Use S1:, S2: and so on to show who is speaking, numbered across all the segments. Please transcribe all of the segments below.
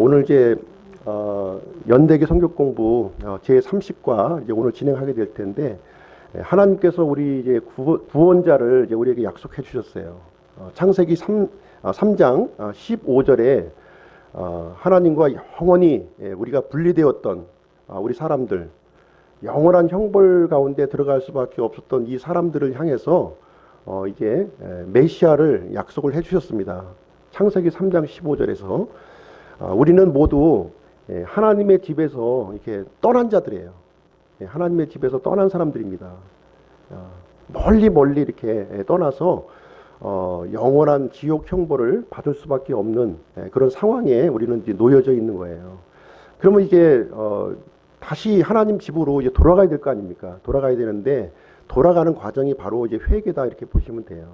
S1: 오늘 이제 연대기 성경 공부 제 30과 이제 오늘 진행하게 될 텐데, 하나님께서 우리 이제 구원자를 이제 우리에게 약속해 주셨어요. 창세기 3장 15절에 하나님과 영원히 우리가 분리되었던 우리 사람들, 영원한 형벌 가운데 들어갈 수밖에 없었던 이 사람들을 향해서 이제 메시아를 약속을 해 주셨습니다. 창세기 3장 15절에서 우리는 모두 하나님의 집에서 이렇게 떠난 자들이에요. 하나님의 집에서 떠난 사람들입니다. 멀리 이렇게 떠나서 영원한 지옥 형벌을 받을 수밖에 없는 그런 상황에 우리는 이제 놓여져 있는 거예요. 그러면 이제 다시 하나님 집으로 이제 돌아가야 될 거 아닙니까? 돌아가야 되는데 돌아가는 과정이 바로 이제 회개다, 이렇게 보시면 돼요.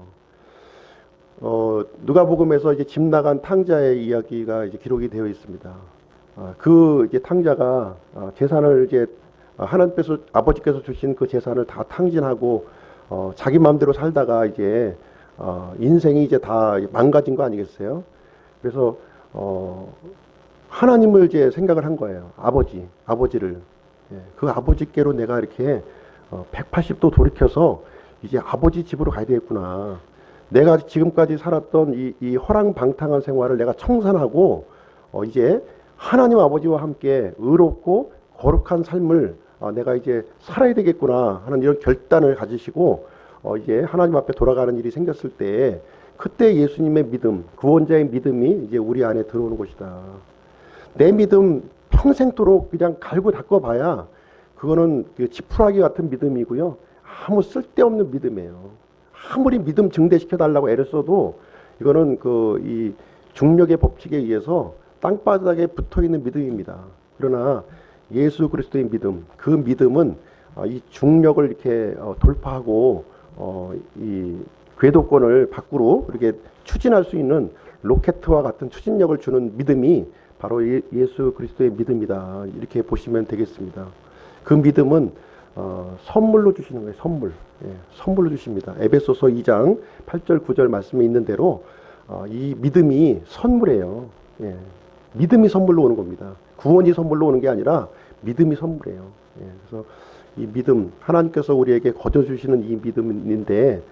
S1: 누가복음에서 이제 집 나간 탕자의 이야기가 이제 기록이 되어 있습니다. 그 이제 탕자가 재산을 이제 하나님께서, 아버지께서 주신 그 재산을 다 탕진하고 자기 마음대로 살다가 이제 인생이 이제 다 망가진 거 아니겠어요? 그래서 하나님을 이제 생각을 한 거예요. 아버지를. 그 아버지께로 내가 이렇게 180도 돌이켜서 이제 아버지 집으로 가야 되겠구나. 내가 지금까지 살았던 이 허랑방탕한 생활을 내가 청산하고 이제 하나님 아버지와 함께 의롭고 거룩한 삶을 내가 이제 살아야 되겠구나 하는 이런 결단을 가지시고 이제 하나님 앞에 돌아가는 일이 생겼을 때, 그때 예수님의 믿음, 구원자의 믿음이 이제 우리 안에 들어오는 것이다. 내 믿음 평생도록 그냥 갈고 닦아봐야 그거는 그 지푸라기 같은 믿음이고요, 아무 쓸데없는 믿음이에요. 아무리 믿음 증대시켜 달라고 애를 써도 이거는 이 중력의 법칙에 의해서 땅바닥에 붙어 있는 믿음입니다. 그러나 예수 그리스도의 믿음, 그 믿음은 이 중력을 이렇게 돌파하고 이 궤도권을 밖으로 이렇게 추진할 수 있는 로켓과 같은 추진력을 주는 믿음이 바로 예수 그리스도의 믿음이다, 이렇게 보시면 되겠습니다. 그 믿음은 선물로 주시는 거예요. 선물로 주십니다. 에베소서 2장 8절 9절 말씀에 있는 대로 이 믿음이 선물이에요. 믿음이 선물로 오는 겁니다. 구원이 선물로 오는 게 아니라 믿음이 선물이에요. 그래서 이 믿음, 하나님께서 우리에게 거저주시는 이 믿음인데,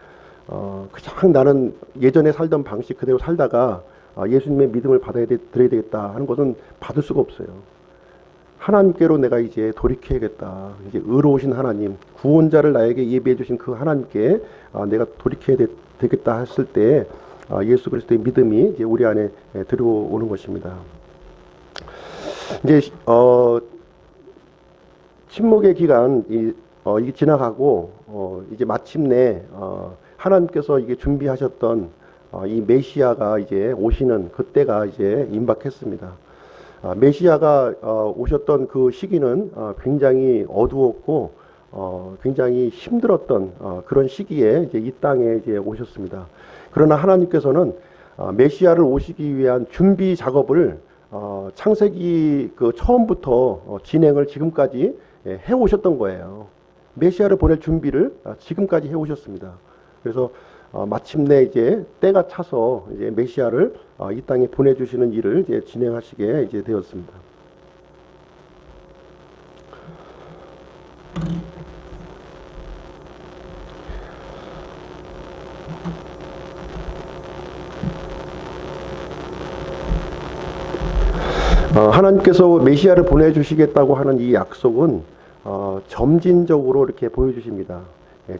S1: 그냥 나는 예전에 살던 방식 그대로 살다가 예수님의 믿음을 드려야 되겠다 하는 것은 받을 수가 없어요. 하나님께로 내가 이제 돌이켜야겠다. 이제 의로우신 하나님, 구원자를 나에게 예비해 주신 그 하나님께 내가 돌이켜야 되겠다 했을 때 예수 그리스도의 믿음이 이제 우리 안에 들어오는 것입니다. 이제 침묵의 기간 이게 지나가고 이제 마침내 하나님께서 이게 준비하셨던 이 메시아가 이제 오시는 그때가 이제 임박했습니다. 메시아가 오셨던 그 시기는 굉장히 어두웠고 굉장히 힘들었던 그런 시기에 이제 이 땅에 이제 오셨습니다. 그러나 하나님께서는 메시아를 오시기 위한 준비 작업을 창세기 그 처음부터 진행을 지금까지 해 오셨던 거예요. 메시아를 보낼 준비를 지금까지 해 오셨습니다. 그래서 마침내 이제 때가 차서 이제 메시아를 이 땅에 보내주시는 일을 이제 진행하시게 이제 되었습니다. 하나님께서 메시아를 보내주시겠다고 하는 이 약속은 점진적으로 이렇게 보여주십니다.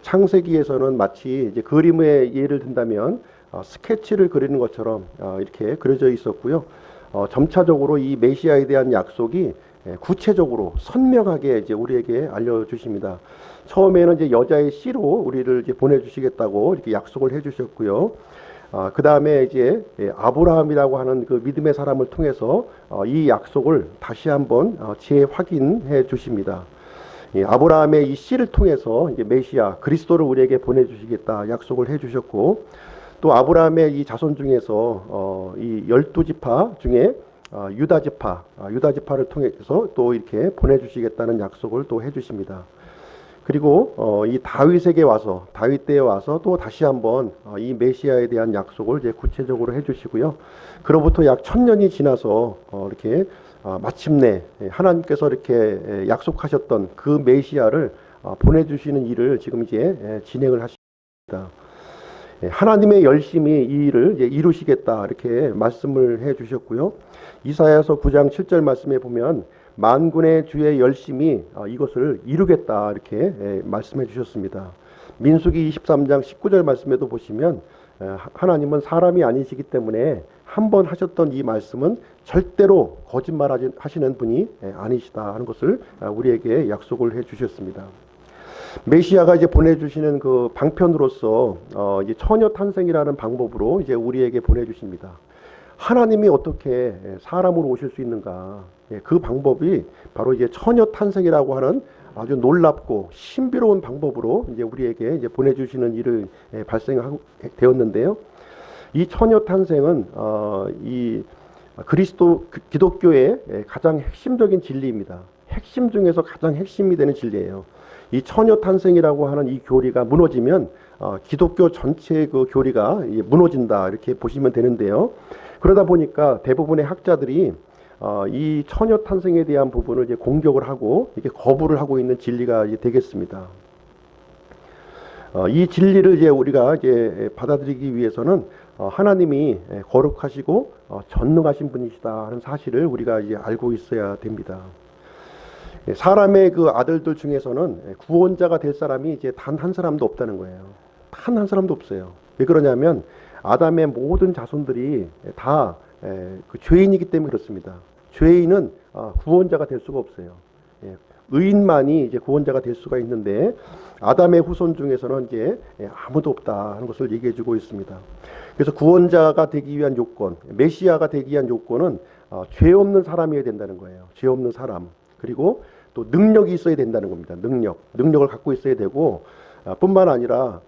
S1: 창세기에서는 마치 이제 그림의 예를 든다면 스케치를 그리는 것처럼 이렇게 그려져 있었고요. 점차적으로 이 메시아에 대한 약속이 구체적으로 선명하게 이제 우리에게 알려주십니다. 처음에는 이제 여자의 씨로 우리를 이제 보내주시겠다고 이렇게 약속을 해주셨고요. 그 다음에 이제 아브라함이라고 하는 그 믿음의 사람을 통해서 이 약속을 다시 한번 재확인해 주십니다. 아브라함의 이 씨를 통해서 이제 메시아 그리스도를 우리에게 보내주시겠다 약속을 해주셨고, 또 아브라함의 이 자손 중에서 이 12지파 중에 유다지파를 통해서 또 이렇게 보내주시겠다는 약속을 또 해주십니다. 그리고 이 다윗에게 와서 다윗 때에 와서 또 다시 한번 이 메시아에 대한 약속을 이제 구체적으로 해주시고요. 그로부터 약 1000년이 지나서 이렇게 마침내 하나님께서 이렇게 약속하셨던 그 메시아를 보내주시는 일을 지금 이제 진행을 하십니다. 하나님의 열심히 이 일을 이제 이루시겠다 이렇게 말씀을 해주셨고요. 이사야서 9장 7절 말씀에 보면 만군의 주의 열심히 이것을 이루겠다 이렇게 말씀해 주셨습니다. 민수기 23장 19절 말씀에도 보시면 하나님은 사람이 아니시기 때문에 한 번 하셨던 이 말씀은 절대로 거짓말 하시는 분이 아니시다 하는 것을 우리에게 약속을 해 주셨습니다. 메시아가 이제 보내주시는 그 방편으로서 이제 처녀 탄생이라는 방법으로 이제 우리에게 보내주십니다. 하나님이 어떻게 사람으로 오실 수 있는가? 그 방법이 바로 이제 처녀 탄생이라고 하는 아주 놀랍고 신비로운 방법으로 이제 우리에게 이제 보내주시는 일을 발생하고 되었는데요. 이 처녀 탄생은 이 기독교의 가장 핵심적인 진리입니다. 핵심 중에서 가장 핵심이 되는 진리예요. 이 처녀 탄생이라고 하는 이 교리가 무너지면 기독교 전체의 그 교리가 무너진다 이렇게 보시면 되는데요. 그러다 보니까 대부분의 학자들이 이 처녀 탄생에 대한 부분을 이제 공격을 하고 이렇게 거부를 하고 있는 진리가 이제 되겠습니다. 이 진리를 이제 우리가 이제 받아들이기 위해서는 하나님이 거룩하시고 전능하신 분이시다 하는 사실을 우리가 이제 알고 있어야 됩니다. 사람의 그 아들들 중에서는 구원자가 될 사람이 이제 단 한 사람도 없다는 거예요. 단 한 사람도 없어요. 왜 그러냐면 아담의 모든 자손들이 다 그 죄인이기 때문에 그렇습니다. 죄인은 구원자가 될 수가 없어요. 의인만이 이제 구원자가 될 수가 있는데 아담의 후손 중에서는 이제 아무도 없다 하는 것을 얘기해주고 있습니다. 그래서 구원자가 되기 위한 요건, 메시아가 되기 위한 요건은 죄 없는 사람이어야 된다는 거예요. 죄 없는 사람. 그리고 또 능력이 있어야 된다는 겁니다. 능력을 갖고 있어야 되고 뿐만 아니라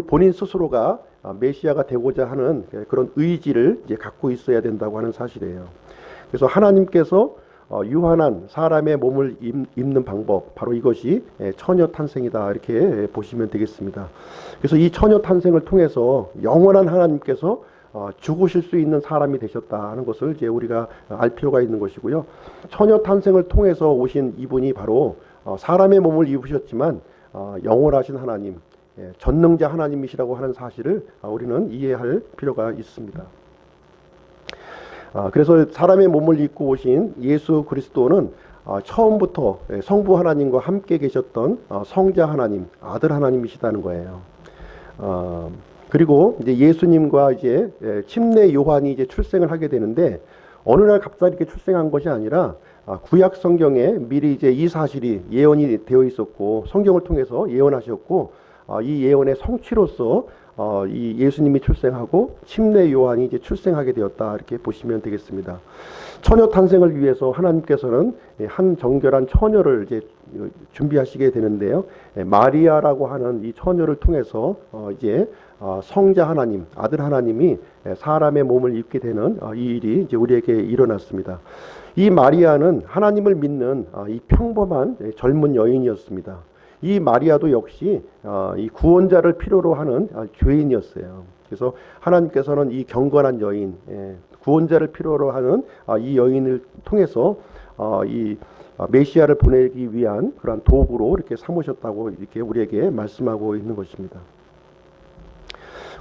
S1: 본인 스스로가 메시아가 되고자 하는 그런 의지를 이제 갖고 있어야 된다고 하는 사실이에요. 그래서 하나님께서 유한한 사람의 몸을 입는 방법, 바로 이것이 처녀 탄생이다 이렇게 보시면 되겠습니다. 그래서 이 처녀 탄생을 통해서 영원한 하나님께서 죽으실 수 있는 사람이 되셨다 하는 것을 이제 우리가 알 필요가 있는 것이고요. 처녀 탄생을 통해서 오신 이분이 바로 사람의 몸을 입으셨지만 영원하신 하나님, 전능자 하나님이시라고 하는 사실을 우리는 이해할 필요가 있습니다. 그래서 사람의 몸을 입고 오신 예수 그리스도는 처음부터 성부 하나님과 함께 계셨던 성자 하나님, 아들 하나님이시다는 거예요. 그리고 이제 예수님과 이제 침례 요한이 이제 출생을 하게 되는데 어느 날 갑자기 이렇게 출생한 것이 아니라 구약 성경에 미리 이제 이 사실이 예언이 되어 있었고 성경을 통해서 예언하셨고 이 예언의 성취로서 이 예수님이 출생하고 침례 요한이 이제 출생하게 되었다 이렇게 보시면 되겠습니다. 처녀 탄생을 위해서 하나님께서는 한 정결한 처녀를 이제 준비하시게 되는데요. 마리아라고 하는 이 처녀를 통해서 이제 성자 하나님, 아들 하나님이 사람의 몸을 입게 되는 이 일이 이제 우리에게 일어났습니다. 이 마리아는 하나님을 믿는 이 평범한 젊은 여인이었습니다. 이 마리아도 역시 이 구원자를 필요로 하는 죄인이었어요. 그래서 하나님께서는 이 경건한 여인, 구원자를 필요로 하는 이 여인을 통해서 이 메시아를 보내기 위한 그러한 도구로 이렇게 삼으셨다고 이렇게 우리에게 말씀하고 있는 것입니다.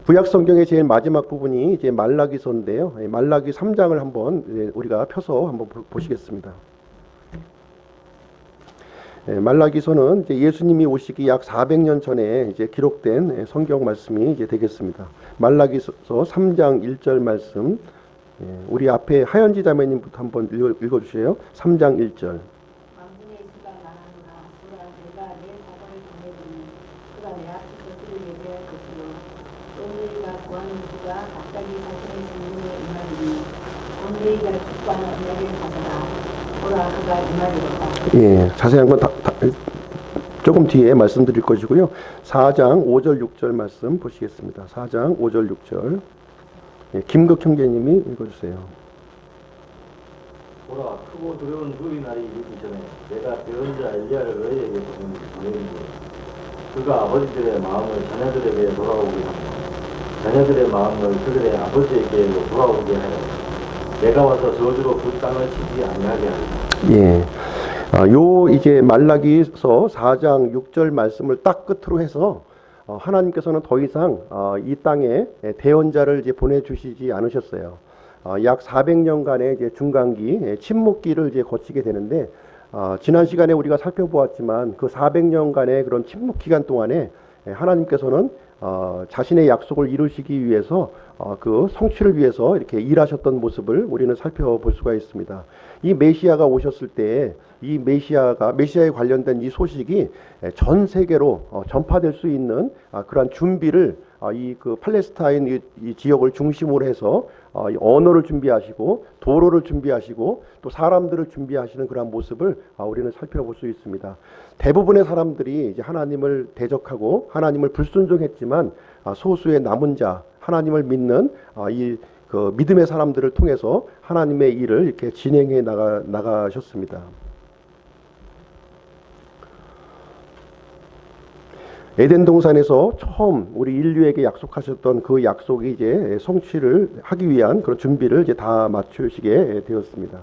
S1: 구약 성경의 제일 마지막 부분이 이제 말라기서인데요. 말라기 3장을 한번 우리가 펴서 한번 보시겠습니다. 말라기서는 이제 예수님이 오시기 약 400년 전에 이제 기록된 성경 말씀이 이제 되겠습니다. 말라기서 3장 1절 말씀, 우리 앞에 하연지 자매님부터 한번 읽어주세요. 3장 1절. 예, 자세한 건 조금 뒤에 말씀드릴 것이고요. 4장 5절 6절 말씀 보시겠습니다. 4장 5절 6절. 예, 김극 형제님이 읽어주세요.
S2: 보라, 크고 두려운 주의 날이 이르기 전에 내가 예언자 엘리야를 너희에게 보내리니 그가 아버지들의 마음을 자녀들에게 돌아오게 하고 자녀들의 마음을 그들의 아버지에게 돌아오게 하여 내가 와서 저주로 그 땅을 치지 아니하게 하리라.
S1: 예. 요 이제 말라기서 4장 6절 말씀을 딱 끝으로 해서 하나님께서는 더 이상 이 땅에 대언자를 이제 보내주시지 않으셨어요. 약 400년간의 이제 중간기 침묵기를 이제 거치게 되는데 지난 시간에 우리가 살펴보았지만 그 400년간의 그런 침묵 기간 동안에 하나님께서는 자신의 약속을 이루시기 위해서 그 성취를 위해서 이렇게 일하셨던 모습을 우리는 살펴볼 수가 있습니다. 이 메시아가 오셨을 때 이 메시아에 관련된 이 소식이 전 세계로 전파될 수 있는 그러한 준비를 이 그 팔레스타인 이 지역을 중심으로 해서 언어를 준비하시고 도로를 준비하시고 또 사람들을 준비하시는 그러한 모습을 우리는 살펴볼 수 있습니다. 대부분의 사람들이 이제 하나님을 대적하고 하나님을 불순종했지만 소수의 남은 자 하나님을 믿는 이 그 믿음의 사람들을 통해서 하나님의 일을 이렇게 진행해 나가셨습니다. 에덴 동산에서 처음 우리 인류에게 약속하셨던 그 약속이 이제 성취를 하기 위한 그런 준비를 이제 다 맞추시게 되었습니다.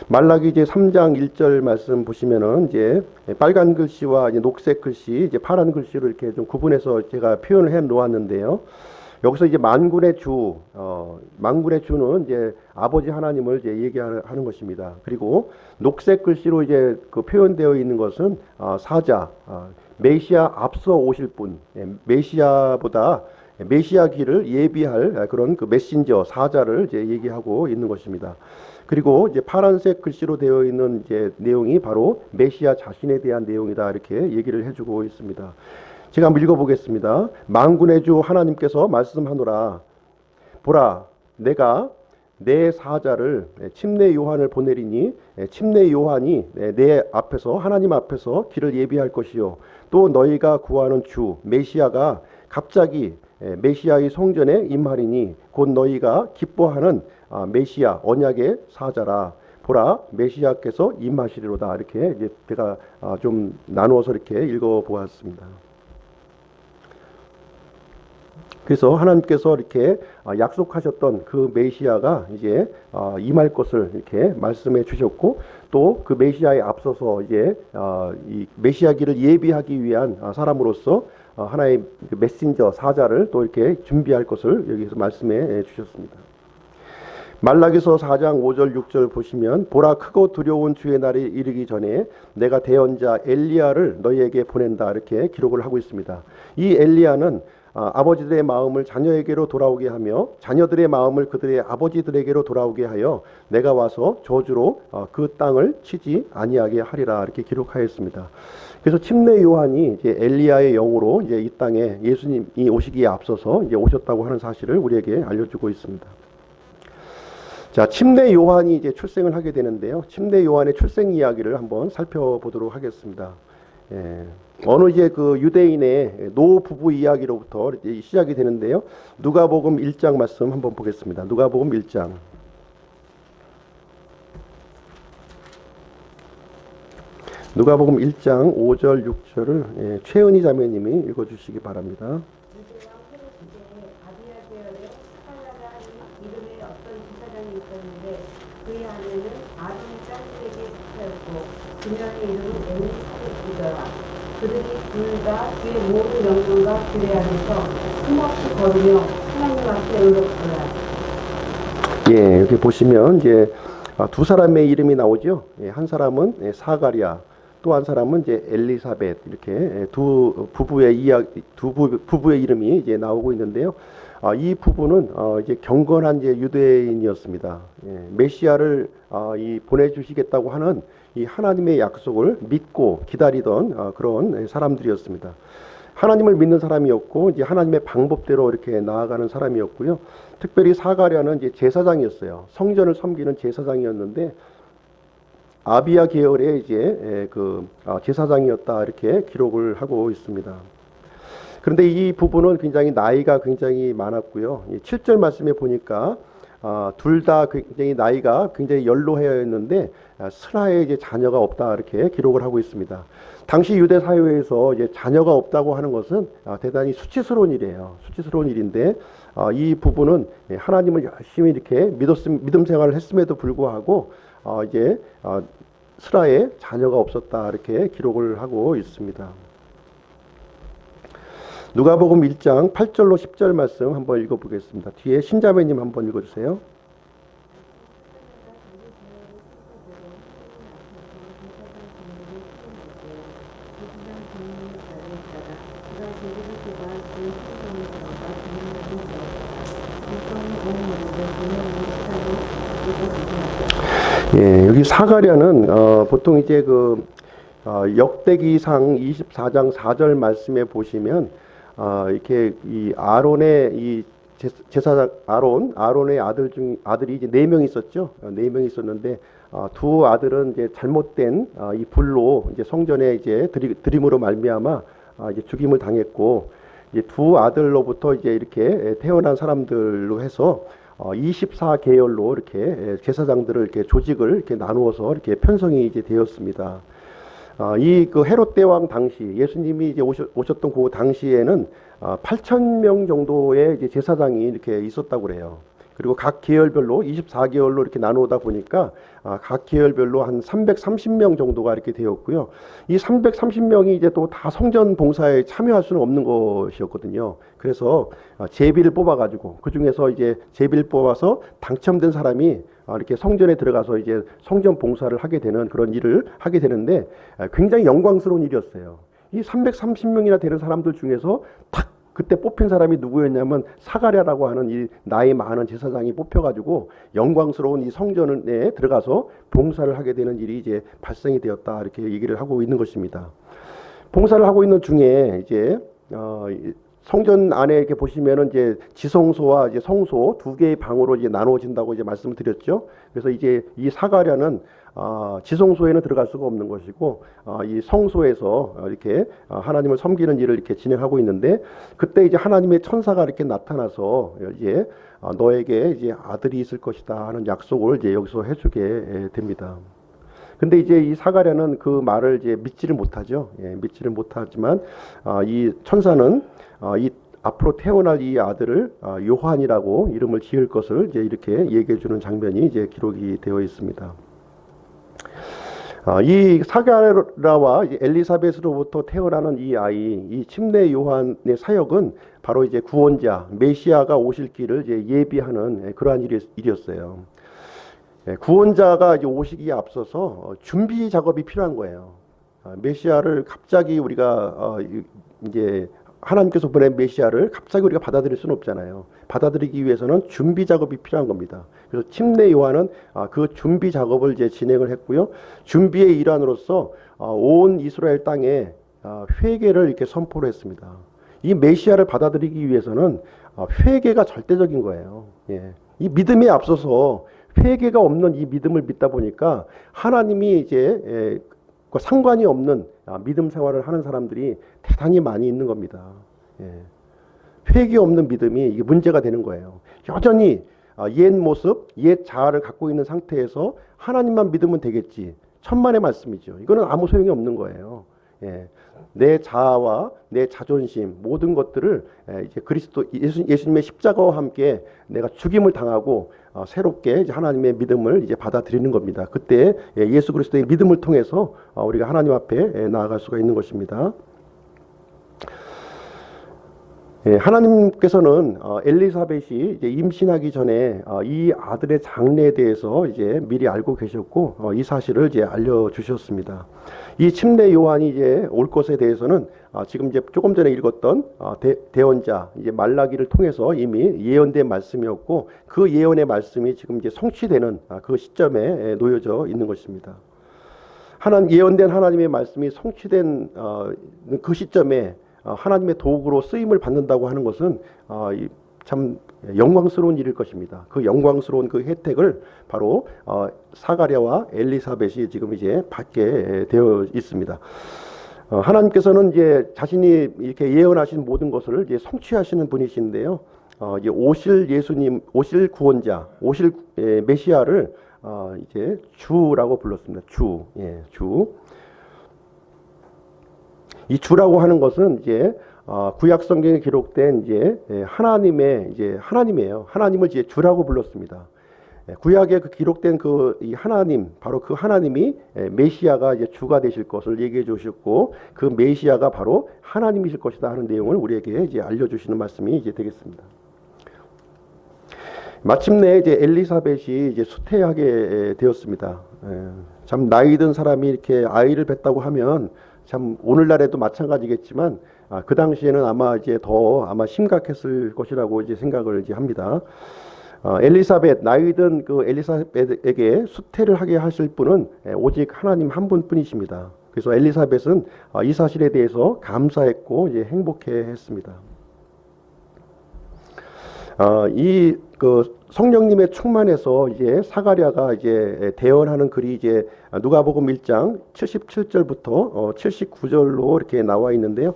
S1: 말라기 이제 3장 1절 말씀 보시면은 이제 빨간 글씨와 이제 녹색 글씨, 이제 파란 글씨로 이렇게 좀 구분해서 제가 표현을 해 놓았는데요. 여기서 이제 만군의 주는 이제 아버지 하나님을 이제 얘기하는 것입니다. 그리고 녹색 글씨로 이제 그 표현되어 있는 것은 사자, 메시아 앞서 오실 분, 메시아보다 메시아 길을 예비할 그런 그 메신저 사자를 이제 얘기하고 있는 것입니다. 그리고 이제 파란색 글씨로 되어 있는 이제 내용이 바로 메시아 자신에 대한 내용이다 이렇게 얘기를 해주고 있습니다. 제가 한번 읽어보겠습니다. 만군의 주 하나님께서 말씀하노라. 보라, 내가 내 사자를 침례 요한을 보내리니 침례 요한이 내 앞에서 하나님 앞에서 길을 예비할 것이요 또 너희가 구하는 주 메시아가 갑자기 메시아의 성전에 임하리니 곧 너희가 기뻐하는 메시아 언약의 사자라. 보라, 메시아께서 임하시리로다. 이렇게 이제 제가 좀 나누어서 이렇게 읽어보았습니다. 그래서 하나님께서 이렇게 약속하셨던 그 메시아가 이제 임할 것을 이렇게 말씀해 주셨고 또 그 메시아에 앞서서 이제 이 메시아 길을 예비하기 위한 사람으로서 하나의 메신저 사자를 또 이렇게 준비할 것을 여기서 말씀해 주셨습니다. 말라기서 4장 5절 6절 보시면 보라 크고 두려운 주의 날이 이르기 전에 내가 대언자 엘리야를 너희에게 보낸다 이렇게 기록을 하고 있습니다. 이 엘리야는 아버지들의 마음을 자녀에게로 돌아오게 하며 자녀들의 마음을 그들의 아버지들에게로 돌아오게 하여 내가 와서 저주로 그 땅을 치지 아니하게 하리라 이렇게 기록하였습니다. 그래서 침례 요한이 이제 엘리야의 영으로 이제 이 땅에 예수님이 오시기에 앞서서 이제 오셨다고 하는 사실을 우리에게 알려주고 있습니다. 자, 침례 요한이 이제 출생을 하게 되는데요. 침례 요한의 출생 이야기를 한번 살펴보도록 하겠습니다. 어느 이제 그 유대인의 노 부부 이야기로부터 이제 시작이 되는데요. 누가복음 1장 말씀 한번 보겠습니다. 누가복음 1장. 누가복음 1장 5절 6절을 최은희 자매님이 읽어주시기 바랍니다.
S3: 그녀의 이름은 엘리사벳이더라. 그들이 둘 다 그의 모든 영광과 그의 안에서 힘없이 걸으며 하나님 앞에 의롭더라.
S1: 예, 여기 보시면 이제 두 사람의 이름이 나오죠. 한 사람은 사가랴, 또 한 사람은 이제 엘리사벳 이렇게 두 부부의 이름이 이제 나오고 있는데요. 이 부부는 이제 경건한 이제 유대인이었습니다. 메시아를 보내주시겠다고 하는 이 하나님의 약속을 믿고 기다리던 그런 사람들이었습니다. 하나님을 믿는 사람이었고 이제 하나님의 방법대로 이렇게 나아가는 사람이었고요. 특별히 사가랴는 이제 제사장이었어요. 성전을 섬기는 제사장이었는데 아비야 계열의 이제 그 제사장이었다 이렇게 기록을 하고 있습니다. 그런데 이 부부는 굉장히 나이가 굉장히 많았고요. 7절 말씀에 보니까 둘 다 굉장히 나이가 굉장히 연로하였는데 슬하에 이제 자녀가 없다 이렇게 기록을 하고 있습니다. 당시 유대 사회에서 이제 자녀가 없다고 하는 것은 대단히 수치스러운 일이에요. 수치스러운 일인데 이 부부는 하나님을 열심히 이렇게 믿음 생활을 했음에도 불구하고 이제 슬하에 자녀가 없었다 이렇게 기록을 하고 있습니다. 누가복음 1장 8절로 10절 말씀 한번 읽어보겠습니다. 뒤에 신자매님 한번 읽어주세요. 예, 여기 사가랴는 보통 이제 역대기상 24장 4절 말씀에 보시면 이렇게 이 아론의 이 제사장 아론의 아들이 이제 4명 있었죠. 4명 있었는데 두 아들은 이제 잘못된 이 불로 이제 성전에 이제 드림으로 말미암아 이제 죽임을 당했고, 이제 두 아들로부터 이제 이렇게 태어난 사람들로 해서 24계열로 이렇게 제사장들을 이렇게 조직을 이렇게 나누어서 이렇게 편성이 이제 되었습니다. 이 헤롯 대왕 당시 예수님이 이제 오셨던 그 당시에는 8,000명 정도의 이제 제사장이 이렇게 있었다고 그래요. 그리고 각 계열별로 24계열로 이렇게 나누다 보니까 각 계열별로 한 330명 정도가 이렇게 되었고요. 이 330명이 이제 또 다 성전 봉사에 참여할 수는 없는 것이었거든요. 그래서 제비를 뽑아가지고 그 중에서 이제 제비를 뽑아서 당첨된 사람이 이렇게 성전에 들어가서 이제 성전 봉사를 하게 되는 그런 일을 하게 되는데 굉장히 영광스러운 일이었어요. 이 330명이나 되는 사람들 중에서 탁 그때 뽑힌 사람이 누구였냐면 사가랴라고 하는 이 나이 많은 제사장이 뽑혀가지고 영광스러운 이 성전에 들어가서 봉사를 하게 되는 일이 이제 발생이 되었다 이렇게 얘기를 하고 있는 것입니다. 봉사를 하고 있는 중에 이제 성전 안에 이렇게 보시면은 이제 지성소와 이제 성소 두 개의 방으로 이제 나누어진다고 이제 말씀을 드렸죠. 그래서 이제 이 사가랴는 지성소에는 들어갈 수가 없는 것이고 이 성소에서 이렇게 하나님을 섬기는 일을 이렇게 진행하고 있는데, 그때 이제 하나님의 천사가 이렇게 나타나서 이제 너에게 이제 아들이 있을 것이다 하는 약속을 이제 여기서 해주게 됩니다. 근데 이제 이 사가랴는 그 말을 이제 믿지를 못하죠. 예, 믿지를 못하지만 이 천사는 이 앞으로 태어날 이 아들을 요한이라고 이름을 지을 것을 이제 이렇게 얘기해 주는 장면이 이제 기록이 되어 있습니다. 이 사가랴와 엘리사벳으로부터 태어나는 이 아이, 이 침례 요한의 사역은 바로 이제 구원자 메시아가 오실 길을 이제 예비하는 그러한 일이었어요. 구원자가 이제 오시기에 앞서서 준비 작업이 필요한 거예요. 메시아를 갑자기 우리가 이제 하나님께서 보낸 메시아를 갑자기 우리가 받아들일 수는 없잖아요. 받아들이기 위해서는 준비 작업이 필요한 겁니다. 그래서 침례 요한은 그 준비 작업을 이제 진행을 했고요. 준비의 일환으로서 온 이스라엘 땅에 회개를 이렇게 선포를 했습니다. 이 메시아를 받아들이기 위해서는 회개가 절대적인 거예요. 예. 이 믿음에 앞서서 회개가 없는 이 믿음을 믿다 보니까 하나님이 이제 상관이 없는 믿음 생활을 하는 사람들이 대단히 많이 있는 겁니다. 예. 회개 없는 믿음이 이게 문제가 되는 거예요. 여전히 옛 모습, 옛 자아를 갖고 있는 상태에서 하나님만 믿으면 되겠지. 천만의 말씀이죠. 이거는 아무 소용이 없는 거예요. 예. 내 자아와 내 자존심 모든 것들을 이제 그리스도 예수님의 십자가와 함께 내가 죽임을 당하고 새롭게 이제 하나님의 믿음을 이제 받아들이는 겁니다. 그때 예수 그리스도의 믿음을 통해서 우리가 하나님 앞에 나아갈 수가 있는 것입니다. 하나님께서는 엘리사벳이 이제 임신하기 전에 이 아들의 장래에 대해서 이제 미리 알고 계셨고 이 사실을 이제 알려주셨습니다. 이 침례 요한이 이제 올 것에 대해서는 지금 이제 조금 전에 읽었던 대언자 이제 말라기를 통해서 이미 예언된 말씀이었고, 그 예언의 말씀이 지금 이제 성취되는 그 시점에 놓여져 있는 것입니다. 예언된 하나님의 말씀이 성취된 그 시점에 하나님의 도구로 쓰임을 받는다고 하는 것은 참 영광스러운 일일 것입니다. 그 영광스러운 그 혜택을 바로 사가랴와 엘리사벳이 지금 이제 받게 되어 있습니다. 하나님께서는 이제 자신이 이렇게 예언하신 모든 것을 이제 성취하시는 분이신데요. 이제 오실 예수님, 오실 구원자, 오실 메시아를 이제 주라고 불렀습니다. 주, 예, 주. 이 주라고 하는 것은 이제 구약 성경에 기록된 이제 하나님이에요. 하나님을 이제 주라고 불렀습니다. 구약에 그 기록된 이 하나님, 바로 그 하나님이 메시아가 이제 주가 되실 것을 얘기해 주셨고, 그 메시아가 바로 하나님이실 것이다 하는 내용을 우리에게 이제 알려주시는 말씀이 이제 되겠습니다. 마침내 이제 엘리사벳이 이제 수태하게 되었습니다. 참 나이 든 사람이 이렇게 아이를 뱄다고 하면 참 오늘날에도 마찬가지겠지만 그 당시에는 아마 이제 더 아마 심각했을 것이라고 이제 생각을 이제 합니다. 엘리사벳, 나이든 그 엘리사벳에게 수태를 하게 하실 분은 오직 하나님 한 분뿐이십니다. 그래서 엘리사벳은 이 사실에 대해서 감사했고 이제 행복해했습니다. 이 그 성령님의 충만해서 이제 사가랴가 이제 대언하는 글이 이제 누가복음 1장 77절부터 79절로 이렇게 나와 있는데요.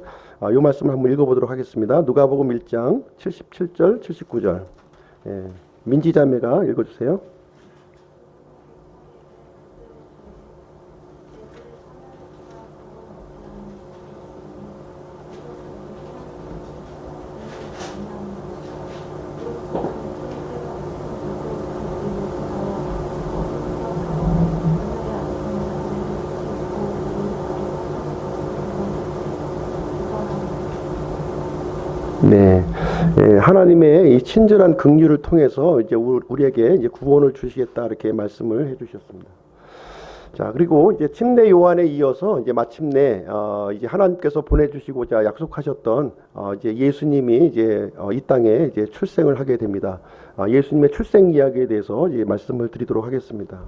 S1: 이 말씀을 한번 읽어보도록 하겠습니다. 누가복음 1장 77절, 79절. 민지자매가 읽어주세요. 네, 하나님의 이 친절한 긍휼을 통해서 이제 우리에게 이제 구원을 주시겠다 이렇게 말씀을 해주셨습니다. 자, 그리고 이제 침례 요한에 이어서 이제 마침내 이제 하나님께서 보내주시고자 약속하셨던 이제 예수님이 이제 이 땅에 이제 출생을 하게 됩니다. 예수님의 출생 이야기에 대해서 이제 말씀을 드리도록 하겠습니다.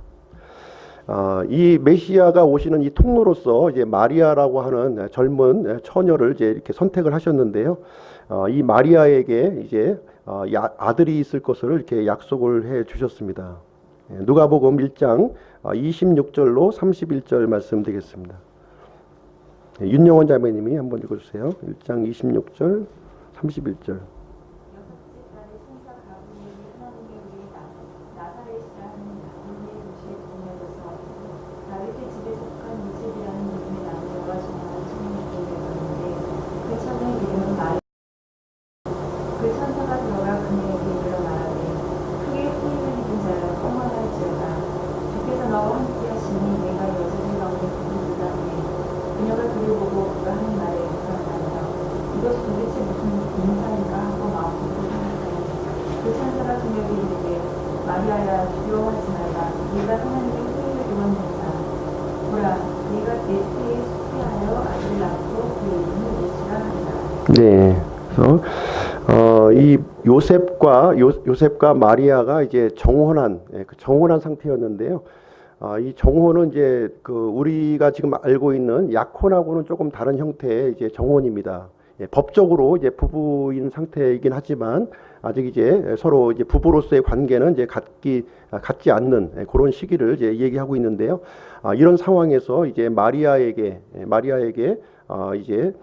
S1: 이 메시아가 오시는 이 통로로서 이제 마리아라고 하는 젊은 처녀를 이제 이렇게 선택을 하셨는데요. 이 마리아에게 이제 아들이 있을 것을 이렇게 약속을 해 주셨습니다. 누가복음 1장 26절로 31절 말씀 되겠습니다. 윤영원 자매님이 한번 읽어주세요. 1장 26절, 31절.
S4: 그 천사가 들어가 그녀에게 이르러 말하되 크게 후임을 입은 자여 평안할지어다. 주께서 너와 함께 하시니 내가 여자들 가운데 부르다니 그녀가 그를 보고 그가 하는 말에 감탄하며 이것이 도대체 무슨 인사인가 하고 마음속으로 생각하니 그 천사가 그녀에게 이르되 마리아야 두려워하지 말라. 네가 하나님의 후임을 입은 자다. 보라 네가 내 때에 수태하여 아들을 낳고 그 이름을 예수라 하리라.
S1: 네. 그래서 이 요셉과 마리아가 이제 정혼한 상태였는데요. 이 정혼은 이제 그 우리가 지금 알고 있는 약혼하고는 조금 다른 형태의 이제 정혼입니다. 법적으로 이제 부부인 상태이긴 하지만 아직 이제 서로 이제 부부로서의 관계는 이제 갖지 않는 그런 시기를 이제 얘기하고 있는데요. 이런 상황에서 이제 마리아에게 이제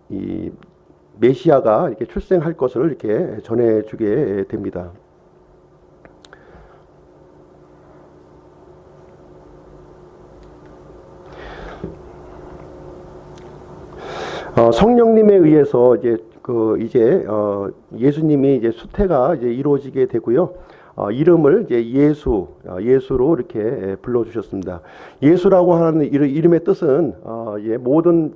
S1: 이 메시아가 이렇게 출생할 것을 이렇게 전해주게 됩니다. 성령님에 의해서 이제 예수님이 이제 수태가 이제 이루어지게 되고요. 이름을 이제 예수로 이렇게 불러주셨습니다. 예수라고 하는 이름의 뜻은 모든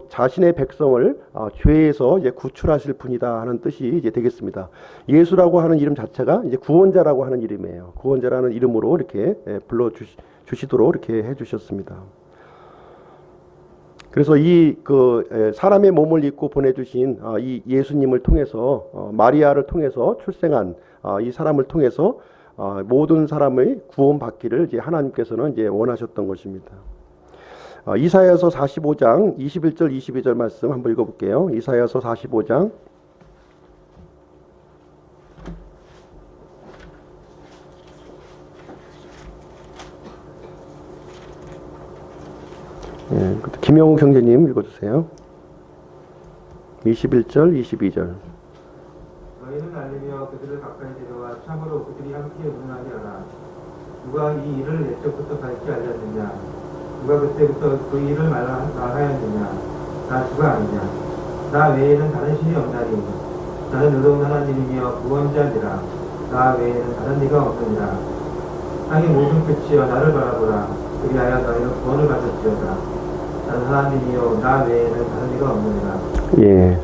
S1: 자신의 백성을 죄에서 이제 구출하실 분이다 하는 뜻이 이제 되겠습니다. 예수라고 하는 이름 자체가 이제 구원자라고 하는 이름이에요. 구원자라는 이름으로 이렇게 불러 주시도록 이렇게 해주셨습니다. 그래서 사람의 몸을 입고 보내주신 이 예수님을 통해서 마리아를 통해서 출생한 이 사람을 통해서 모든 사람의 구원받기를 이제 하나님께서는 이제 원하셨던 것입니다. 이사야서 45장 21절 22절 말씀 한번 읽어볼게요. 이사야서 45장 김영우 경제님 읽어주세요. 21절 22절
S5: 하여 그들을 가까이 데려와 참으로 그들이 함께 운운하게 하라. 누가 이 일을 옛적부터 밝히 알렸느냐? 누가 그때부터 그 일을 말하였느냐? 나 주가 아니냐? 나 외에는 다른 신이 없나니 나는 의로운 하나님이며 구원자니라. 나 외에는 다른 이가 없느니라. 땅의 모든 끝이여 나를 바라보라. 그리하여 너희는 구원을 받을지어다. 나는 하나님이요 나 외에는 다른 이가 없느니라.
S1: 예.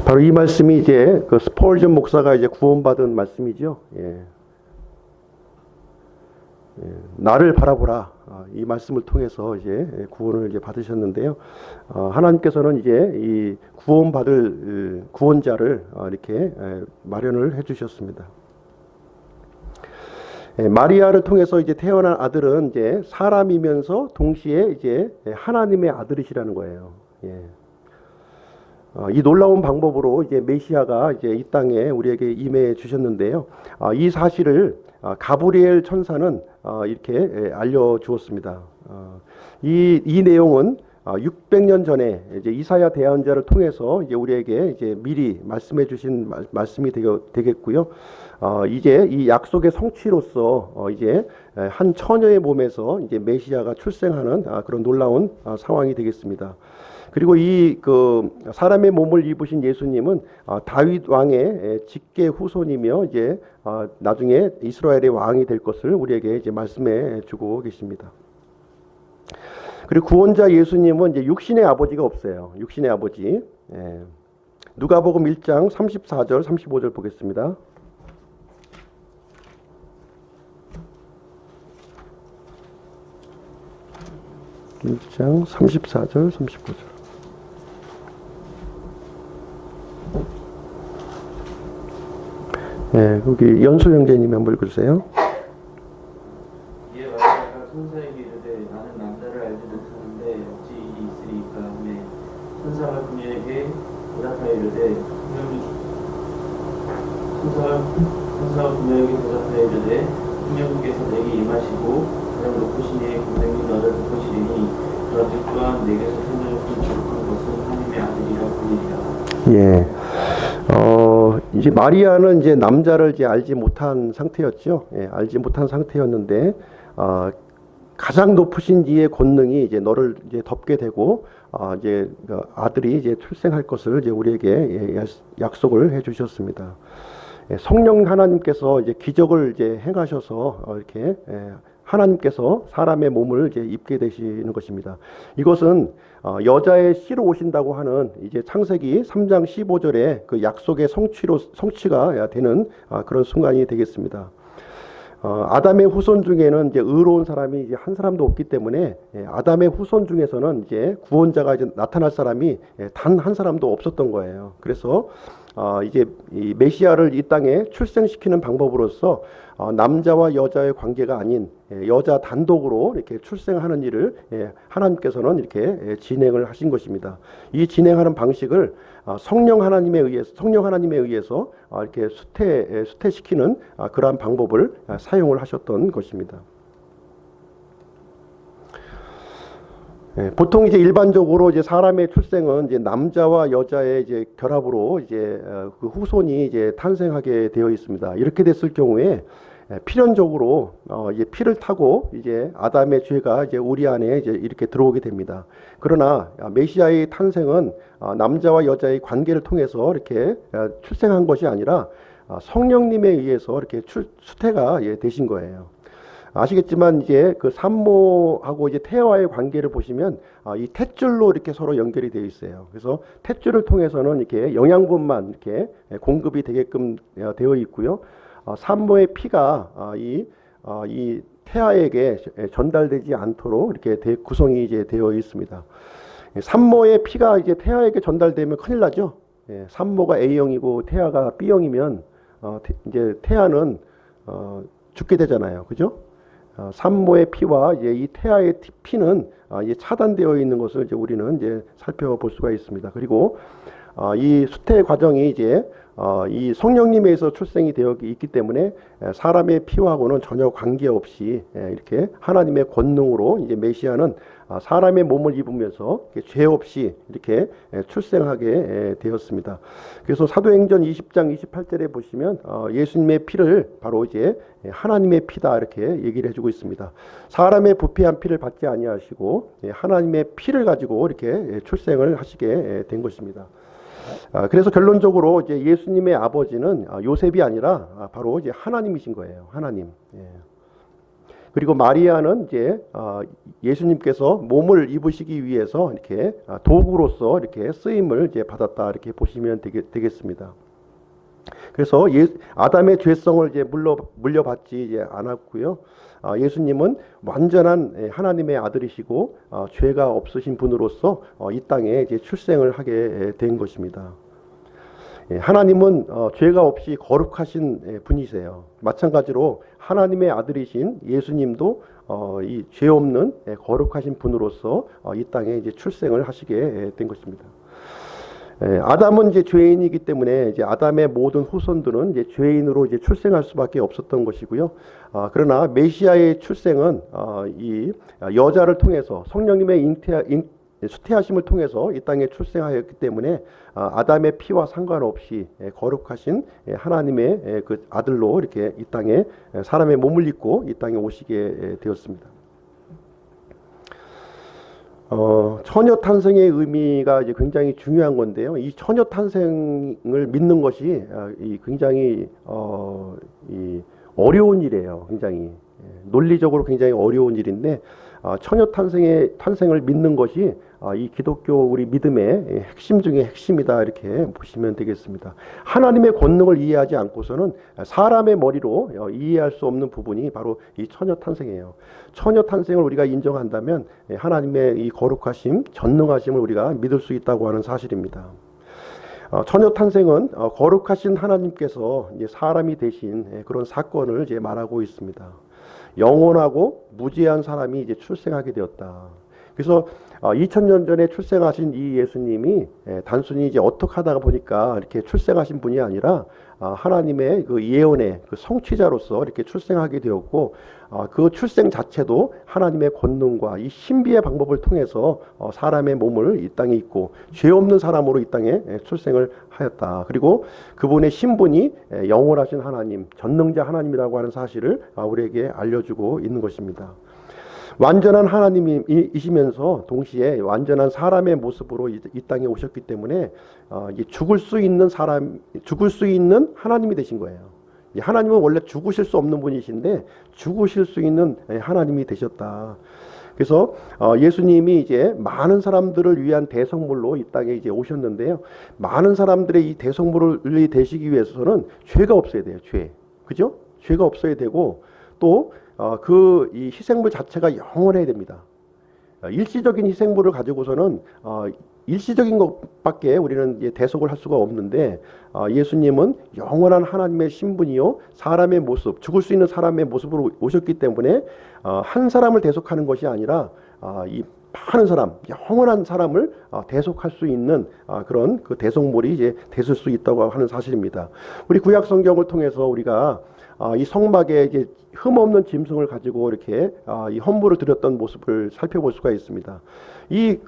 S1: 바로 이 말씀이 이제 그 스펄전 목사가 이제 구원받은 말씀이죠. 예. 예. 나를 바라보라. 이 말씀을 통해서 이제 구원을 이제 받으셨는데요. 하나님께서는 이제 이 구원받을 구원자를 이렇게 마련을 해주셨습니다. 마리아를 통해서 이제 태어난 아들은 이제 사람이면서 동시에 이제 하나님의 아들이시라는 거예요. 예. 이 놀라운 방법으로 이제 메시아가 이제 이 땅에 우리에게 임해 주셨는데요. 이 사실을 가브리엘 천사는 이렇게 알려 주었습니다. 이 내용은 600년 전에 이제 이사야 대언자를 통해서 이제 우리에게 이제 미리 말씀해 주신 말씀이 되겠고요. 이제 이 약속의 성취로서 이제 한 처녀의 몸에서 이제 메시아가 출생하는 그런 놀라운 상황이 되겠습니다. 그리고 이 그 사람의 몸을 입으신 예수님은 다윗 왕의 직계 후손이며 이제 나중에 이스라엘의 왕이 될 것을 우리에게 이제 말씀해 주고 계십니다. 그리고 구원자 예수님은 이제 육신의 아버지가 없어요. 육신의 아버지. 예. 누가복음 1장 34절 35절 보겠습니다. 1장 34절 35절. 예, 거기 연수 형제님이 한번 읽어주세요.
S6: 이에 마리아가 천사에게 이르되 나는 남자를 알지 못하는데 어찌 일이 있으리까 하매 천사가 그녀에게 대답하여 이르되 천사가 그녀에게 대답하여 이르되 성령께서 내게 임하시고 가장 높으신 이의 권능이 너를 덮으시리니 그런즉 또한 내게서 생명을 거룩한 것은 하나님의 아들이라 불리리라.
S1: 예. 이제 마리아는 이제 남자를 이제 알지 못한 상태였죠. 예, 알지 못한 상태였는데, 가장 높으신 이의 권능이 이제 너를 이제 덮게 되고, 이제 아들이 이제 출생할 것을 이제 우리에게 약속을 해 주셨습니다. 예, 성령 하나님께서 이제 기적을 이제 행하셔서 이렇게 하나님께서 사람의 몸을 이제 입게 되시는 것입니다. 이것은 여자의 씨로 오신다고 하는 이제 창세기 3장 15절에 그 약속의 성취가 되는 그런 순간이 되겠습니다. 아담의 후손 중에는 이제 의로운 사람이 이제 한 사람도 없기 때문에 아담의 후손 중에서는 이제 구원자가 이제 나타날 사람이 단 한 사람도 없었던 거예요. 그래서 이제 이 메시아를 이 땅에 출생시키는 방법으로서 남자와 여자의 관계가 아닌 여자 단독으로 이렇게 출생하는 일을 하나님께서는 이렇게 진행을 하신 것입니다. 이 진행하는 방식을 성령 하나님에 의해서 이렇게 수태시키는 그러한 방법을 사용을 하셨던 것입니다. 보통 이제 일반적으로 이제 사람의 출생은 이제 남자와 여자의 이제 결합으로 이제 그 후손이 이제 탄생하게 되어 있습니다. 이렇게 됐을 경우에 필연적으로 이제 피를 타고 이제 아담의 죄가 이제 우리 안에 이제 이렇게 들어오게 됩니다. 그러나 메시아의 탄생은 남자와 여자의 관계를 통해서 이렇게 출생한 것이 아니라 성령님에 의해서 이렇게 수태가 되신 거예요. 아시겠지만 이제 그 산모하고 이제 태아와의 관계를 보시면 이 탯줄로 이렇게 서로 연결이 되어 있어요. 그래서 탯줄을 통해서는 이렇게 영양분만 이렇게 공급이 되게끔 되어 있고요. 산모의 피가 이 태아에게 전달되지 않도록 이렇게 구성이 이제 되어 있습니다. 산모의 피가 이제 태아에게 전달되면 큰일 나죠. 산모가 A형이고 태아가 B형이면 이제 태아는 죽게 되잖아요. 그죠? 산모의 피와 이제 이 태아의 피는 이제 차단되어 있는 것을 이제 우리는 이제 살펴볼 수가 있습니다. 그리고 이 수태 과정이 이제 이 성령님에서 출생이 되어 있기 때문에 사람의 피하고는 전혀 관계없이 이렇게 하나님의 권능으로 이제 메시아는 사람의 몸을 입으면서 죄 없이 이렇게 출생하게 되었습니다. 그래서 사도행전 20장 28절에 보시면 예수님의 피를 바로 이제 하나님의 피다 이렇게 얘기를 해주고 있습니다. 사람의 부패한 피를 받지 아니하시고 하나님의 피를 가지고 이렇게 출생을 하시게 된 것입니다. 그래서 결론적으로 이제 예수님의 아버지는 요셉이 아니라 바로 이제 하나님이신 거예요. 하나님. 그리고 마리아는 이제 예수님께서 몸을 입으시기 위해서 이렇게 도구로서 이렇게 쓰임을 이제 받았다 이렇게 보시면 되겠습니다. 그래서 아담의 죄성을 이제 물려받지 이제 않았고요. 예수님은 완전한 하나님의 아들이시고 죄가 없으신 분으로서 이 땅에 이제 출생을 하게 된 것입니다. 하나님은 죄가 없이 거룩하신 분이세요. 마찬가지로 하나님의 아들이신 예수님도 이 죄 없는 거룩하신 분으로서 이 땅에 이제 출생을 하시게 된 것입니다. 아담은 이제 죄인이기 때문에 이제 아담의 모든 후손들은 이제 죄인으로 이제 출생할 수밖에 없었던 것이고요. 그러나 메시아의 출생은 이 여자를 통해서 성령님의 수태하심을 통해서 이 땅에 출생하였기 때문에 아담의 피와 상관없이 거룩하신 하나님의 그 아들로 이렇게 이 땅에 사람의 몸을 입고 이 땅에 오시게 되었습니다. 처녀 탄생의 의미가 이제 굉장히 중요한 건데요. 이 처녀 탄생을 믿는 것이 굉장히 어려운 일이에요. 굉장히 논리적으로 굉장히 어려운 일인데 처녀 탄생을 믿는 것이 이 기독교 우리 믿음의 핵심 중에 핵심이다 이렇게 보시면 되겠습니다. 하나님의 권능을 이해하지 않고서는 사람의 머리로 이해할 수 없는 부분이 바로 이 처녀 탄생이에요. 처녀 탄생을 우리가 인정한다면 하나님의 이 거룩하심, 전능하심을 우리가 믿을 수 있다고 하는 사실입니다. 처녀 탄생은 거룩하신 하나님께서 이제 사람이 되신 그런 사건을 이제 말하고 있습니다. 영원하고 무죄한 사람이 이제 출생하게 되었다. 그래서 2000년 전에 출생하신 이 예수님이 단순히 이제 어떻게 하다가 보니까 이렇게 출생하신 분이 아니라 하나님의 그 예언의 그 성취자로서 이렇게 출생하게 되었고 그 출생 자체도 하나님의 권능과 이 신비의 방법을 통해서 사람의 몸을 이 땅에 입고 죄 없는 사람으로 이 땅에 출생을 하였다. 그리고 그분의 신분이 영원하신 하나님, 전능자 하나님이라고 하는 사실을 우리에게 알려주고 있는 것입니다. 완전한 하나님이시면서 동시에 완전한 사람의 모습으로 이 땅에 오셨기 때문에 죽을 수 있는 하나님이 되신 거예요. 하나님은 원래 죽으실 수 없는 분이신데 죽으실 수 있는 하나님이 되셨다. 그래서 예수님이 이제 많은 사람들을 위한 대성물로 이 땅에 이제 오셨는데요. 많은 사람들의 이 대성물이 되시기 위해서는 죄가 없어야 돼요. 그죠? 죄가 없어야 되고 또 이 희생물 자체가 영원해야 됩니다. 일시적인 희생물을 가지고서는 일시적인 것밖에 우리는 이제 대속을 할 수가 없는데 예수님은 영원한 하나님의 신분이요 사람의 모습, 죽을 수 있는 사람의 모습으로 오셨기 때문에 한 사람을 대속하는 것이 아니라 이 많은 사람, 영원한 사람을 대속할 수 있는 그런 그 대속물이 이제 되실 수 있다고 하는 사실입니다. 우리 구약 성경을 통해서 우리가 이 성막에 이제 흠 없는 짐승을 가지고 이렇게 이 헌물을 드렸던 모습을 살펴볼 수가 있습니다. 이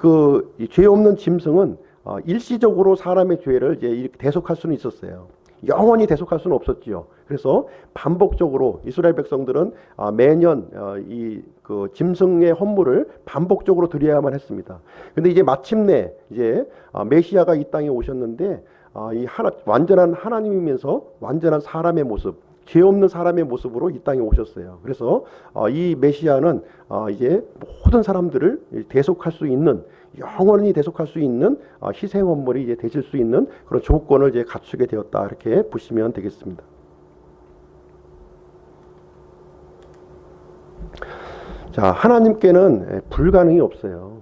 S1: 죄 없는 짐승은 일시적으로 사람의 죄를 이제 이렇게 대속할 수는 있었어요. 영원히 대속할 수는 없었지요. 그래서 반복적으로 이스라엘 백성들은 매년 이 짐승의 헌물을 반복적으로 드려야만 했습니다. 근데 이제 마침내 이제 메시아가 이 땅에 오셨는데 완전한 하나님이면서 완전한 사람의 모습, 죄 없는 사람의 모습으로 이 땅에 오셨어요. 그래서 이 메시아는 이제 모든 사람들을 대속할 수 있는, 영원히 대속할 수 있는 희생 헌물이 이제 되실 수 있는 그런 조건을 이제 갖추게 되었다 이렇게 보시면 되겠습니다. 자, 하나님께는 불가능이 없어요.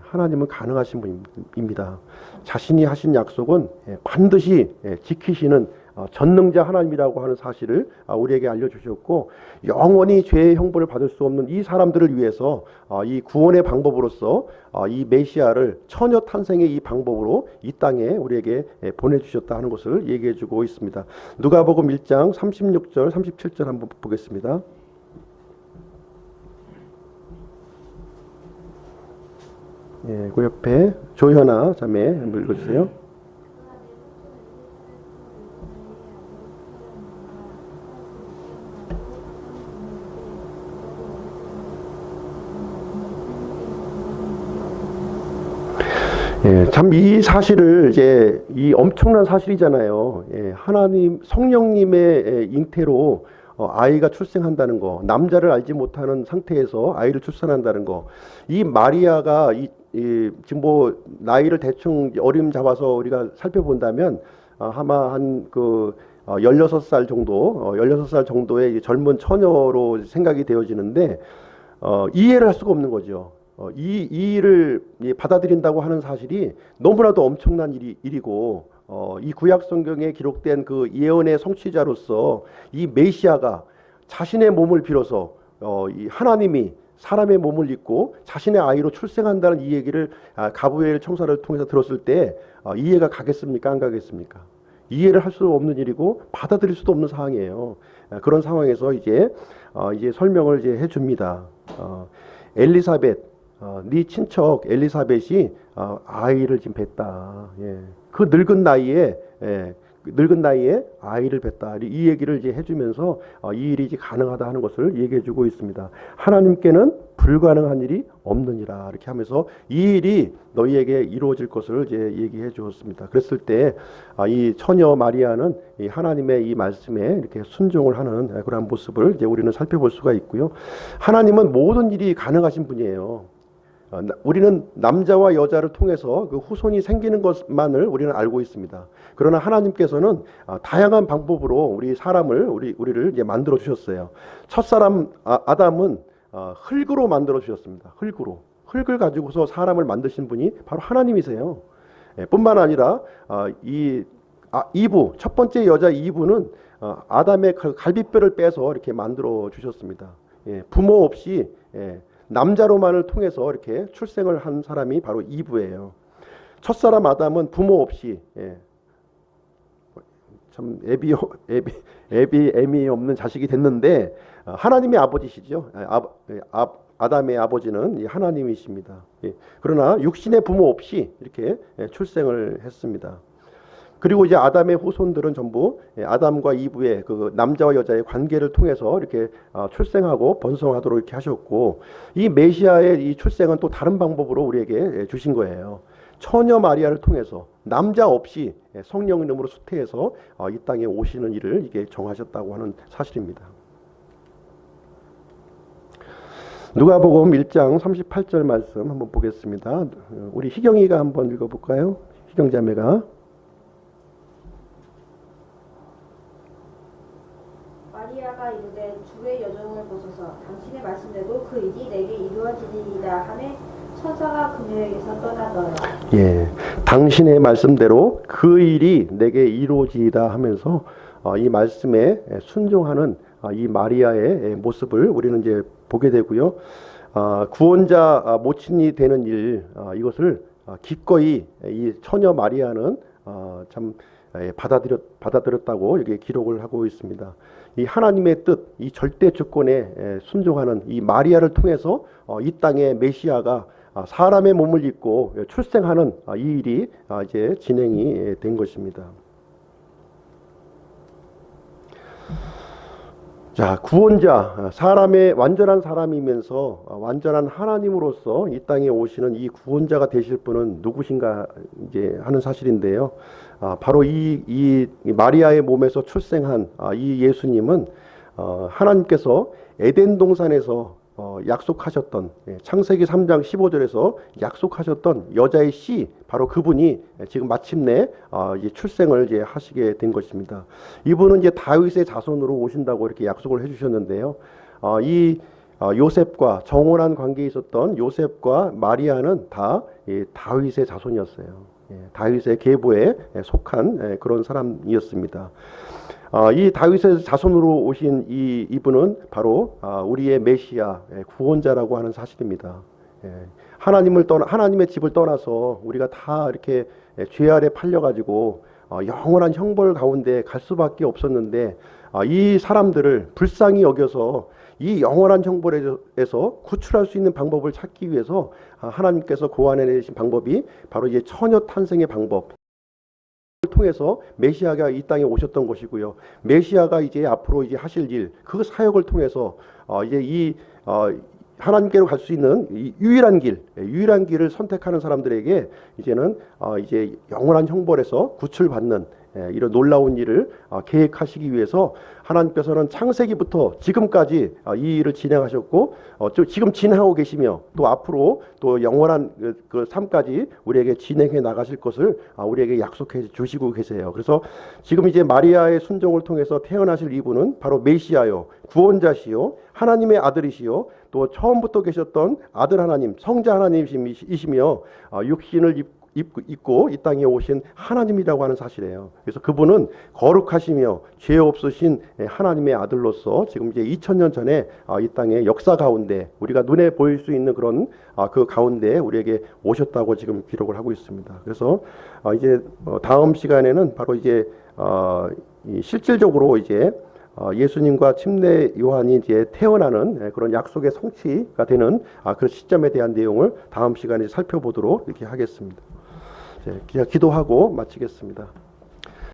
S1: 하나님은 가능하신 분입니다. 자신이 하신 약속은 반드시 지키시는 전능자 하나님이라고 하는 사실을 우리에게 알려주셨고, 영원히 죄의 형벌을 받을 수 없는 이 사람들을 위해서 이 구원의 방법으로서 이 메시아를 처녀 탄생의 이 방법으로 이 땅에 우리에게 보내주셨다 하는 것을 얘기해주고 있습니다. 누가복음 1장 36절 37절 한번 보겠습니다. 예, 그 옆에 조현아 자매 한번 읽어주세요. 예, 참 이 사실을 이제 이 엄청난 사실이잖아요. 예, 하나님 성령님의 잉태로 아이가 출생한다는 거, 남자를 알지 못하는 상태에서 아이를 출산한다는 거, 이 마리아가 지금 뭐 나이를 대충 어림 잡아서 우리가 살펴본다면 아마 한 16살 정도, 16살 정도의 젊은 처녀로 생각이 되어지는데 이해를 할 수가 없는 거죠. 이 일을 받아들인다고 하는 사실이 너무나도 엄청난 일이고, 이 구약 성경에 기록된 그 예언의 성취자로서 이 메시아가 자신의 몸을 빌어서 이 하나님이 사람의 몸을 입고 자신의 아이로 출생한다는 이 얘기를 가브리엘 청사를 통해서 들었을 때 이해가 가겠습니까? 안 가겠습니까? 이해를 할 수 없는 일이고 받아들일 수도 없는 상황이에요. 그런 상황에서 이제 설명을 이제 해줍니다. 엘리사벳, 네 친척 엘리사벳이 아이를 지금 뵀다. 예. 그 늙은 나이에 아이를 뵀다. 이 얘기를 이제 해주면서 이 일이 이제 가능하다 하는 것을 얘기해주고 있습니다. 하나님께는 불가능한 일이 없느니라. 이렇게 하면서 이 일이 너희에게 이루어질 것을 이제 얘기해 주었습니다. 그랬을 때 이 처녀 마리아는 이 하나님의 이 말씀에 이렇게 순종을 하는 그런 모습을 이제 우리는 살펴볼 수가 있고요. 하나님은 모든 일이 가능하신 분이에요. 우리는 남자와 여자를 통해서 그 후손이 생기는 것만을 우리는 알고 있습니다. 그러나 하나님께서는 다양한 방법으로 우리를 이제 만들어 주셨어요. 첫사람 아담은 흙으로 만들어 주셨습니다. 흙을 가지고서 사람을 만드신 분이 바로 하나님이세요. 뿐만 아니라 이브, 첫 번째 여자 이브는 아담의 갈비뼈를 빼서 이렇게 만들어 주셨습니다. 부모 없이 남자로만을 통해서 이렇게 출생을 한 사람이 바로 이브예요. 첫사람 아담은 부모 없이 참 애미 없는 자식이 됐는데 하나님의 아버지시죠. 아담의 아버지는 하나님이십니다. 그러나 육신의 부모 없이 이렇게 출생을 했습니다. 그리고 이제 아담의 후손들은 전부 아담과 이브의 그 남자와 여자의 관계를 통해서 이렇게 출생하고 번성하도록 이렇게 하셨고, 이 메시아의 이 출생은 또 다른 방법으로 우리에게 주신 거예요. 처녀 마리아를 통해서 남자 없이 성령 이름으로 수태해서 이 땅에 오시는 일을 이게 정하셨다고 하는 사실입니다. 누가복음 1장 38절 말씀 한번 보겠습니다. 우리 희경이가 한번 읽어볼까요? 희경 자매가.
S7: 마리아가 이르되 주의 여종을 보소서 당신의 말씀대로 그 일이 내게 이루어지리이다 하매 천사가 그녀에게서 떠나더라.
S1: 예, 당신의 말씀대로 그 일이 내게 이루어지이다 하면서 이 말씀에 순종하는 이 마리아의 모습을 우리는 이제 보게 되고요. 구원자 모친이 되는 일, 이것을 기꺼이 이 처녀 마리아는 참 받아들였다고 이렇게 기록을 하고 있습니다. 이 하나님의 뜻, 이 절대 주권에 순종하는 이 마리아를 통해서 이 땅에 메시아가 사람의 몸을 입고 출생하는 이 일이 이제 진행이 된 것입니다. 자, 구원자, 사람의 완전한 사람이면서 완전한 하나님으로서 이 땅에 오시는 이 구원자가 되실 분은 누구신가 이제 하는 사실인데요. 바로 이 마리아의 몸에서 출생한 이 예수님은 하나님께서 에덴 동산에서 약속하셨던, 창세기 3장 15절에서 약속하셨던 여자의 씨, 바로 그분이 지금 마침내 이제 출생을 이제 하시게 된 것입니다. 이분은 이제 다윗의 자손으로 오신다고 이렇게 약속을 해주셨는데요. 이 요셉과 정혼한 관계에 있었던 요셉과 마리아는 다 다윗의 자손이었어요. 다윗의 계보에 속한 그런 사람이었습니다. 이 다윗의 자손으로 오신 이분은 바로 우리의 메시아 구원자라고 하는 사실입니다. 하나님의 집을 떠나서 우리가 다 이렇게 죄 아래 팔려가지고 영원한 형벌 가운데 갈 수밖에 없었는데 이 사람들을 불쌍히 여겨서 이 영원한 형벌에서 구출할 수 있는 방법을 찾기 위해서 하나님께서 고안해내신 방법이 바로 이제 처녀 탄생의 방법. 통해서 메시아가 이 땅에 오셨던 것이고요. 메시아가 이제 앞으로 이제 하실 일, 그 사역을 통해서 이제 하나님께로 갈 수 있는 이 유일한 길을 선택하는 사람들에게 이제는 이제 영원한 형벌에서 구출받는 이런 놀라운 일을 계획하시기 위해서 하나님께서는 창세기부터 지금까지 이 일을 진행하셨고 지금 진행하고 계시며 또 앞으로 또 영원한 그 삶까지 우리에게 진행해 나가실 것을 우리에게 약속해 주시고 계세요. 그래서 지금 이제 마리아의 순종을 통해서 태어나실 이분은 바로 메시아요, 구원자시요, 하나님의 아들이시요, 또 처음부터 계셨던 아들 하나님, 성자 하나님이시며 육신을 입고 이 땅에 오신 하나님이라고 하는 사실이에요. 그래서 그분은 거룩하시며 죄 없으신 하나님의 아들로서 지금 이제 2000년 전에 이 땅의 역사 가운데 우리가 눈에 보일 수 있는 그런 그 가운데 우리에게 오셨다고 지금 기록을 하고 있습니다. 그래서 이제 다음 시간에는 바로 이제 실질적으로 이제 예수님과 침례 요한이 이제 태어나는 그런 약속의 성취가 되는 그 시점에 대한 내용을 다음 시간에 살펴보도록 이렇게 하겠습니다. 기도하고 마치겠습니다.